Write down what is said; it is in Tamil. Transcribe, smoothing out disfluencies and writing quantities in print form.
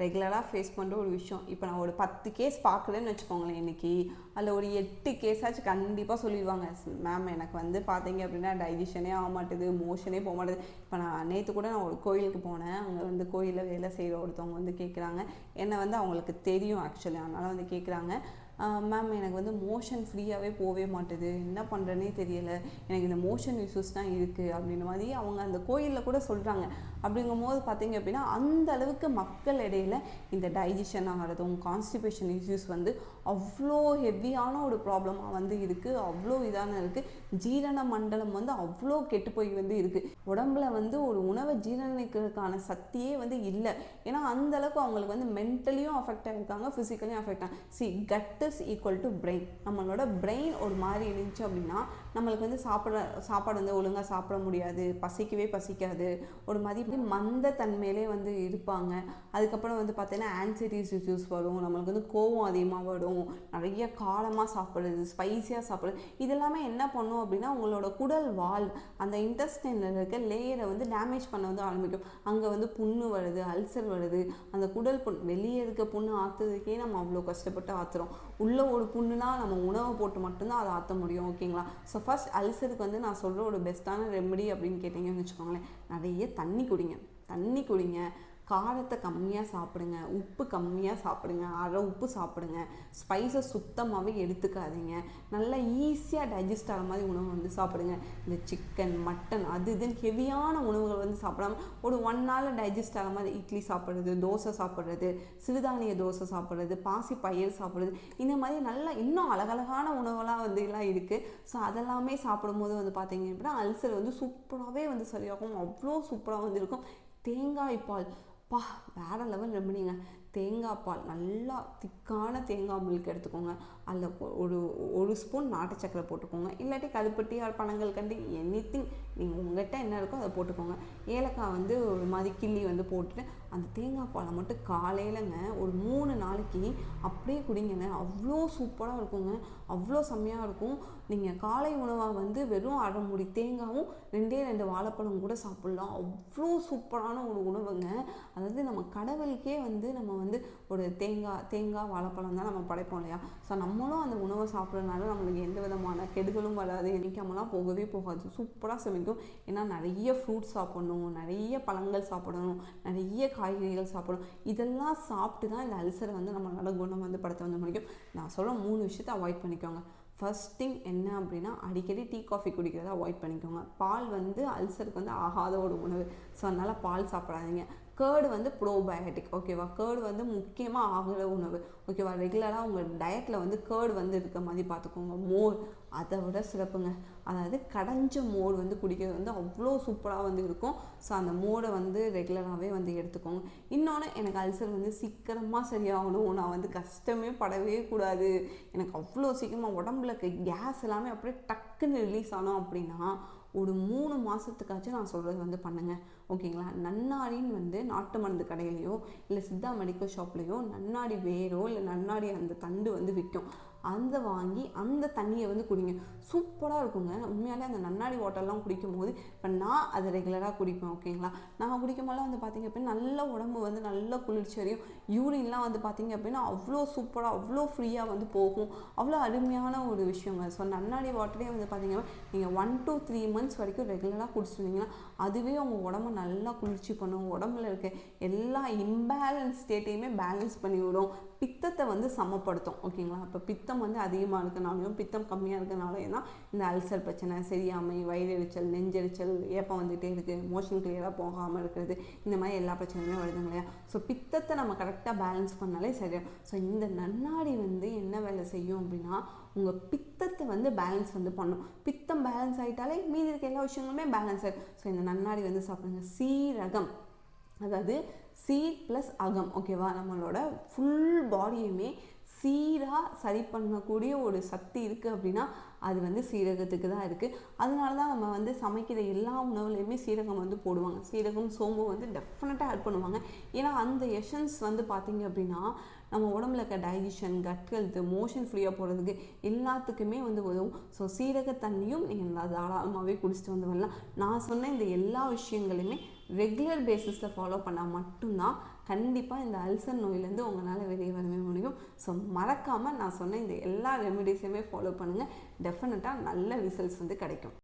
ரெகுலராக ஃபேஸ் பண்ணுற ஒரு விஷயம். இப்போ நான் ஒரு 10 கேஸ் பார்க்குறேன்னு வச்சுக்கோங்களேன் இன்றைக்கி, அதில் ஒரு 8 கேஸாச்சும் கண்டிப்பாக சொல்லிடுவாங்க, மேம் எனக்கு வந்து பார்த்தீங்க அப்படின்னா டைஜஷனே ஆக மாட்டுது, மோஷனே போக மாட்டுது. இப்போ நான் நேற்று கூட நான் ஒரு கோயிலுக்கு போனேன், அங்கே வந்து கோயிலில் வேலை செய்கிற ஒருத்தவங்க வந்து கேட்குறாங்க, என்னை வந்து அவங்களுக்கு தெரியும் ஆக்சுவலி, அதனால் வந்து கேட்குறாங்க, மேம் எனக்கு வந்து மோஷன் ஃப்ரீயாகவே போகவே மாட்டுது, என்ன பண்ணுறேனே தெரியலை, எனக்கு இந்த மோஷன் இஷ்யூஸ் தான் இருக்குது அப்படின்ற மாதிரி அவங்க அந்த கோயிலில் கூட சொல்கிறாங்க. அப்படிங்கும்போது பார்த்திங்க அப்படின்னா அந்த அளவுக்கு மக்கள் இடையில் இந்த டைஜஷன் ஆகிறதும் கான்ஸ்டிபேஷன் இஷ்யூஸ் வந்து அவ்வளோ ஹெவியான ஒரு ப்ராப்ளமாக வந்து இருக்குது, அவ்வளோ இதான இருக்குது. ஜீரண மண்டலம் வந்து அவ்வளோ கெட்டு போய் வந்து இருக்குது. உடம்புல வந்து ஒரு உணவை ஜீரணிக்கிறதுக்கான சக்தியே வந்து இல்லை. ஏன்னா அந்தளவுக்கு அவங்களுக்கு வந்து மென்டலியும் அஃபெக்ட் ஆகிருக்காங்க, ஃபிசிக்கலியும் அஃபெக்ட் ஆகும். Cut is equal to brain. நம்மளோட பிரெயின் ஒரு மாதிரி இருந்துச்சு அப்படின்னா நம்மளுக்கு வந்து சாப்பாடு வந்து ஒழுங்காக சாப்பிட முடியாது, பசிக்கவே பசிக்காது, ஒரு மாதிரி மந்த தன்மையிலே வந்து இருப்பாங்க. அதுக்கப்புறம் வந்து பார்த்தீங்கன்னா ஆன்சைட்டிஸ் இஷ்யூஸ் வரும், நம்மளுக்கு வந்து கோவம் அதிகமாக வரும், நிறைய காரமாக சாப்பிட்றது, ஸ்பைஸியாக சாப்பிட்றது, இதெல்லாமே என்ன பண்ணும் அப்படின்னா உங்களோட குடல் வால் அந்த இன்டெஸ்டைனில் இருக்க லேயரை வந்து டேமேஜ் பண்ண வந்து ஆரம்பிக்கும். அங்கே வந்து புண்ணு வருது, அல்சர் வருது. அந்த குடல் புண் வெளியே இருக்க புண்ணு ஆற்றுறதுக்கே நம்ம அவ்வளோ கஷ்டப்பட்டு ஆற்றுறோம். உள்ள ஒரு புண்ணுனா நம்ம உணவை போட்டு மட்டும்தான் அதை ஆற்ற முடியும். ஓகேங்களா? ஸோ ஃபர்ஸ்ட் அல்சருக்கு வந்து நான் சொல்கிற ஒரு பெஸ்ட்டான ரெமெடி அப்படின்னு கேட்டிங்கன்னு வச்சுக்கோங்களேன், நிறைய தண்ணி குடிங்க, காரத்தை கம்மியாக சாப்பிடுங்க, உப்பு கம்மியாக சாப்பிடுங்க, அரை உப்பு சாப்பிடுங்க, ஸ்பைஸை சுத்தமாகவே எடுத்துக்காதீங்க, நல்லா ஈஸியாக டைஜஸ்ட் ஆகிற மாதிரி உணவு வந்து சாப்பிடுங்க. இந்த சிக்கன் மட்டன் அது இதுன்னு ஹெவியான உணவுகள் வந்து சாப்பிடாம ஒரு 1 நாளில் டைஜஸ்ட் ஆகிற மாதிரி இட்லி சாப்பிட்றது, தோசை சாப்பிட்றது, சிறுதானிய தோசை சாப்பிட்றது, பாசி பயிர் சாப்பிட்றது, இந்த மாதிரி நல்லா இன்னும் அழகழகான உணவெல்லாம் வந்து எல்லாம் இருக்குது. ஸோ அதெல்லாமே சாப்பிடும்போது வந்து பார்த்தீங்க அப்படின்னா அல்சர் வந்து சூப்பராகவே வந்து சரியாகும், அவ்வளோ சூப்பராக வந்து இருக்கும். தேங்காய் பால் வேறு லெவல் ரெமடிங்க. தேங்காய் பால் நல்லா திக்கான தேங்காய் மில்க் எடுத்துக்கோங்க, அதில் ஒரு ஸ்பூன் நாட்டு சக்கரை போட்டுக்கோங்க, இல்லாட்டி கருப்பட்டி பனங்கள் கண்டு எனிதிங் நீங்கள் உங்கள்கிட்ட என்ன இருக்கோ அதை போட்டுக்கோங்க. ஏலக்காய் வந்து ஒரு மாதிரி கிள்ளி வந்து போட்டுட்டு அந்த தேங்காய் பாலை மட்டும் காலையிலங்க ஒரு 3 நாளைக்கு அப்படியே குடிங்கங்க, அவ்வளோ சூப்பராக இருக்குங்க, அவ்வளோ செம்மையாக இருக்கும். நீங்கள் காலை உணவாக வந்து வெறும் அரை மூடி தேங்காயும் 2 வாழைப்பழம் கூட சாப்பிட்லாம், அவ்வளோ சூப்பரான ஒரு உணவுங்க. அதாவது நம்ம கடவுளுக்கே வந்து நம்ம வந்து ஒரு தேங்காய் வாழைப்பழம் தான் நம்ம படைப்போம் இல்லையா? ஸோ நம்மளும் அந்த உணவை சாப்பிட்றதுனால நம்மளுக்கு எந்த விதமான கெடுதலும் வராது, எண்ணிக்காமலாம் போகவே போகாது, சூப்பராக சமைக்கும். ஏன்னா நிறைய ஃப்ரூட்ஸ் சாப்பிடணும், நிறைய பழங்கள் சாப்பிடணும், நிறைய காய்கறிகள் சாப்பிடணும். இதெல்லாம் சாப்பிட்டு தான் இந்த அல்சரை வந்து நம்மளால குணம் வந்து படுத்த வந்து முடியும். நான் சொல்ல 3 விஷயத்தை அவாய்ட் பண்ணிக்கோங்க. ஃபர்ஸ்ட் திங் என்ன அப்படின்னா அடிக்கடி டீ காஃபி குடிக்கிறத அவாய்ட் பண்ணிக்கோங்க. பால் வந்து அல்சருக்கு வந்து ஆகாத ஒரு உணவு, ஸோ அதனால் பால் சாப்பிடாதீங்க. கேர்டு வந்து ப்ரோபயோட்டிக், ஓகேவா? கேர்டு வந்து முக்கியமாக ஆகிற உணவு, ஓகேவா? ரெகுலராக உங்கள் டயட்டில் வந்து கேர்டு வந்து இருக்க மாதிரி பார்த்துக்கோங்க. மோர் அதை விட சிறப்புங்க, அதாவது கடைஞ்ச மோர் வந்து குடிக்கிறது வந்து அவ்வளோ சூப்பராக வந்து இருக்கும். ஸோ அந்த மோரை வந்து ரெகுலராகவே வந்து எடுத்துக்கோங்க. இன்னொன்று, எனக்கு அல்சர் வந்து சீக்கிரமாக சரியாகணும், நான் வந்து கஷ்டமே படவே கூடாது, எனக்கு அவ்வளோ சீக்கிரமாக உடம்புல இருக்க கேஸ் எல்லாமே அப்படியே டக்குன்னு ரிலீஸ் ஆனோம் அப்படின்னா ஒரு 3 மாதத்துக்காச்சும் நான் சொல்கிறது வந்து பண்ணுங்கள், ஓகேங்களா? நன்னாடின்னு வந்து நாட்டு மருந்து கடையிலையோ இல்லை சித்தா மெடிக்கல் ஷாப்லேயோ நன்னாடி வேரோ இல்லை நன்னாடி அந்த தண்டு வந்து விற்கும், அந்த வாங்கி அந்த தண்ணியை வந்து குடிங்க, சூப்பராக இருக்குங்க. உண்மையாலே அந்த நன்னாடி வாட்டர்லாம் குடிக்கும் போது இப்போ நான் அதை ரெகுலராக குடிப்பேன், ஓகேங்களா? நான் குடிக்கும் போதெல்லாம் வந்து பார்த்திங்க அப்படின்னா நல்ல உடம்பு வந்து நல்ல குளிர்ச்சி அடையும். யூரின்லாம் வந்து பார்த்திங்க அப்படின்னா அவ்வளோ சூப்பராக அவ்வளோ ஃப்ரீயாக வந்து போகும், அவ்வளோ அருமையான ஒரு விஷயங்க. ஸோ நன்னாடி வாட்டரே வந்து பார்த்திங்கன்னா நீங்கள் 1 to 3 months வரைக்கும் ரெகுலராக குடிச்சிருந்தீங்கன்னா அதுவே உங்கள் உடம்பு நல்லா குளிர்ச்சி பண்ணும், உடம்புல இருக்க எல்லா இம்பேலன்ஸ் ஸ்டேட்டையுமே பேலன்ஸ் பண்ணி விடும், பித்தத்தை வந்து சமப்படுத்தும், ஓகேங்களா? இப்போ பித்தம் வந்து அதிகமாக இருக்கனாலையும் பித்தம் கம்மியாக இருக்கனாலையும் தான் இந்த அல்சர் பிரச்சனை, சரியாமை, வயிறெரிச்சல், நெஞ்செரிச்சல், ஏப்பம் வந்துகிட்டே இருக்குது, மோஷன் கிளியராக போகாமல் இருக்கிறது, இந்த மாதிரி எல்லா பிரச்சனையுமே வருதுங்க இல்லையா? ஸோ பித்தத்தை நம்ம கரெக்டாக பேலன்ஸ் பண்ணாலே சரியாக. ஸோ இந்த நன்னாடி வந்து என்ன வேலை செய்யும் அப்படின்னா உங்கள் பித்தத்தை வந்து பேலன்ஸ் வந்து பண்ணும். பித்தம் பேலன்ஸ் ஆகிட்டாலே மீதி இருக்க எல்லா விஷயங்களுமே பேலன்ஸ் ஆகிடும். ஸோ இந்த நன்னாடி வந்து சாப்பிடுங்க. சீரகம், அதாவது சீர் ப்ளஸ் அகம், ஓகேவா? நம்மளோட ஃபுல் பாடியுமே சீராக சரி பண்ணக்கூடிய ஒரு சக்தி இருக்குது அப்படின்னா அது வந்து சீரகத்துக்கு தான் இருக்குது. அதனால தான் நம்ம வந்து சமைக்கிற எல்லா உணவுலையுமே சீரகம் வந்து போடுவாங்க. சீரகம், சோம்பு வந்து டெஃபினட்டாக ஆட் பண்ணுவாங்க. ஏன்னா அந்த எசன்ஸ் வந்து பார்த்திங்க அப்படின்னா நம்ம உடம்புல இருக்க டைஜஷன், கட் ஹெல்த்து, மோஷன் ஃப்ரீயாக போகிறதுக்கு எல்லாத்துக்குமே வந்து உதவும். ஸோ சீரக தண்ணியும் நீங்கள் தாராளமாகவே குடிச்சிட்டு வந்து வரலாம். நான் சொன்ன இந்த எல்லா விஷயங்களையுமே ரெகுலர் பேசிஸில் ஃபாலோ பண்ணால் மட்டும்தான் கண்டிப்பாக இந்த அல்சர் நோயிலேருந்து உங்களால் வெளியே வரவே முடியும். ஸோ மறக்காமல் நான் சொன்ன இந்த எல்லா ரெமிடிஸையுமே ஃபாலோ பண்ணுங்கள். டெஃபினட்டாக நல்ல ரிசல்ட்ஸ் வந்து கிடைக்கும்.